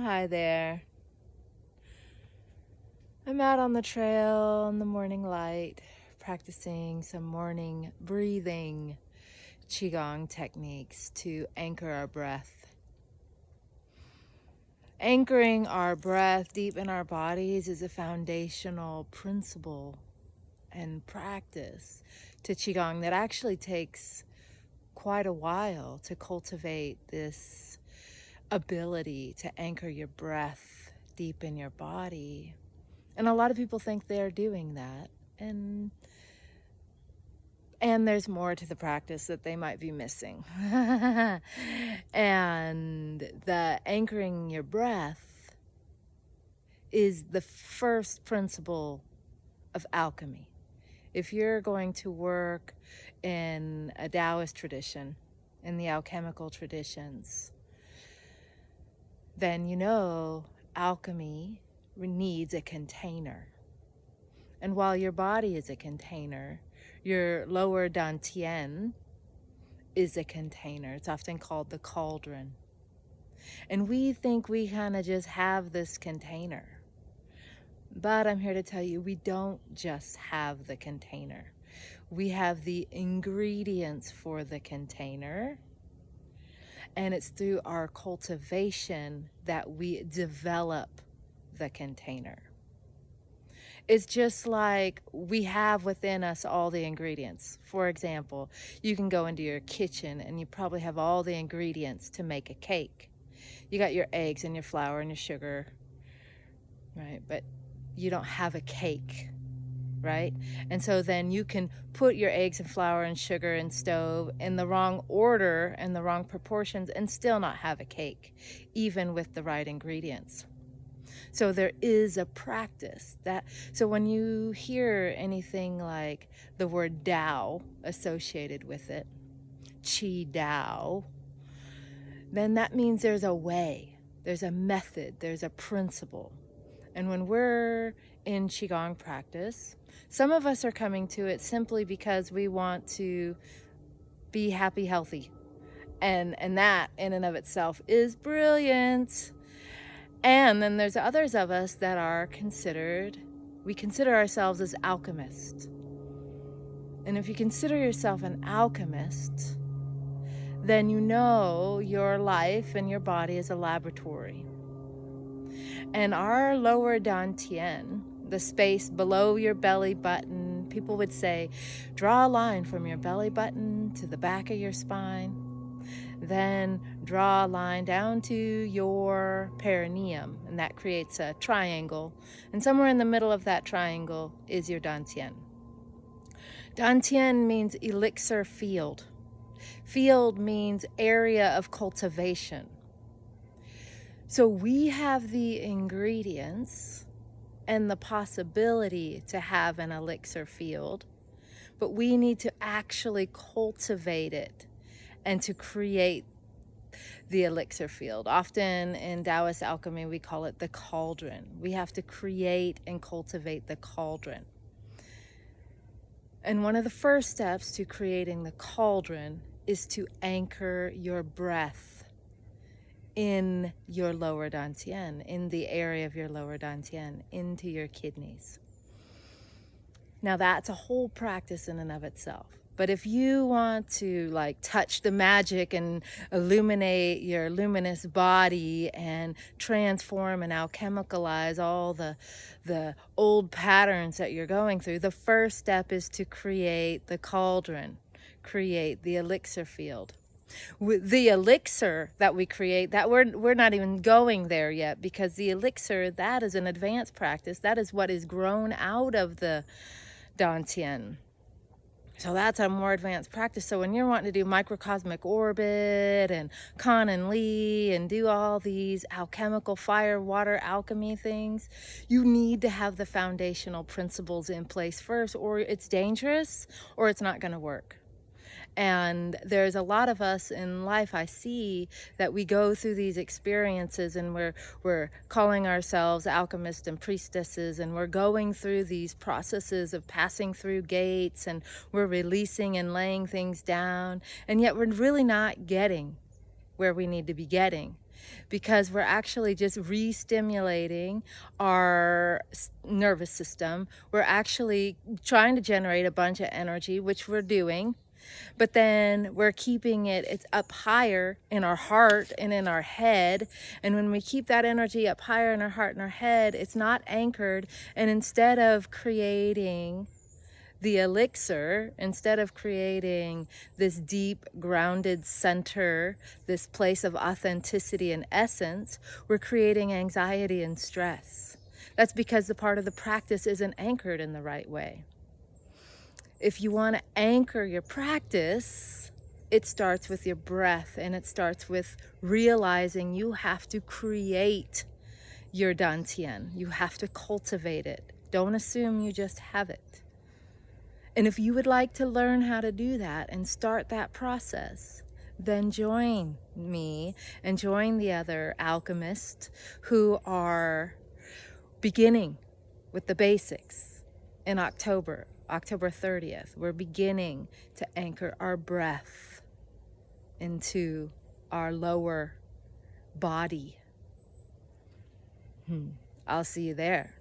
Hi there. I'm out on the trail in the morning light, practicing some morning breathing Qigong techniques to anchor our breath. Anchoring our breath deep in our bodies is a foundational principle and practice to Qigong that actually takes quite a while to cultivate this ability to anchor your breath deep in your body. And a lot of people think they're doing that. And there's more to the practice that they might be missing. And the anchoring your breath is the first principle of alchemy. If you're going to work in a Taoist tradition, in the alchemical traditions, then you know alchemy needs a container. And while your body is a container, your lower dantian is a container. It's often called the cauldron. And we think we kind of just have this container. But I'm here to tell you, we don't just have the container. We have the ingredients for the container. And it's through our cultivation that we develop the container. It's just like we have within us all the ingredients. For example, you can go into your kitchen and you probably have all the ingredients to make a cake. You got your eggs and your flour and your sugar, right? But you don't have a cake, right? And so then you can put your eggs and flour and sugar and stove in the wrong order and the wrong proportions and still not have a cake, even with the right ingredients. So there is a practice that, so when you hear anything like the word Tao associated with it, Qi Tao, then that means there's a way, there's a method, there's a principle. And when we're in Qigong practice, some of us are coming to it simply because we want to be happy, healthy. And that in and of itself is brilliant. And then there's others of us that are we consider ourselves as alchemists. And if you consider yourself an alchemist, then you know your life and your body is a laboratory. And our lower dantian, the space below your belly button, people would say, draw a line from your belly button to the back of your spine. Then draw a line down to your perineum, and that creates a triangle. And somewhere in the middle of that triangle is your dantian. Dantian means elixir field. Field means area of cultivation. So we have the ingredients and the possibility to have an elixir field, but we need to actually cultivate it and to create the elixir field. Often in Taoist alchemy, we call it the cauldron. We have to create and cultivate the cauldron. And one of the first steps to creating the cauldron is to anchor your breath in your lower dantian, in the area of your lower dantian, into your kidneys. Now that's a whole practice in and of itself. But if you want to touch the magic and illuminate your luminous body and transform and alchemicalize all the old patterns that you're going through, the first step is to create the cauldron, create the elixir field. With the elixir that we create, that we're not even going there yet, because the elixir, that is an advanced practice. That is what is grown out of the dantian. So that's a more advanced practice. So when you're wanting to do microcosmic orbit and Kan and Li and do all these alchemical fire, water, alchemy things, you need to have the foundational principles in place first, or it's dangerous or it's not going to work. And there's a lot of us in life, I see, that we go through these experiences and we're calling ourselves alchemists and priestesses, and we're going through these processes of passing through gates, and we're releasing and laying things down, and yet we're really not getting where we need to be getting, because we're actually just re-stimulating our nervous system. We're actually trying to generate a bunch of energy, which we're doing, but then we're keeping it's up higher in our heart and in our head. And when we keep that energy up higher in our heart and our head, it's not anchored. And instead of creating the elixir, instead of creating this deep grounded center, this place of authenticity and essence, we're creating anxiety and stress. That's because the part of the practice isn't anchored in the right way. If you want to anchor your practice, it starts with your breath, and it starts with realizing you have to create your dantian. You have to cultivate it. Don't assume you just have it. And if you would like to learn how to do that and start that process, then join me and join the other alchemists who are beginning with the basics in October 30th. We're beginning to anchor our breath into our lower body. I'll see you there.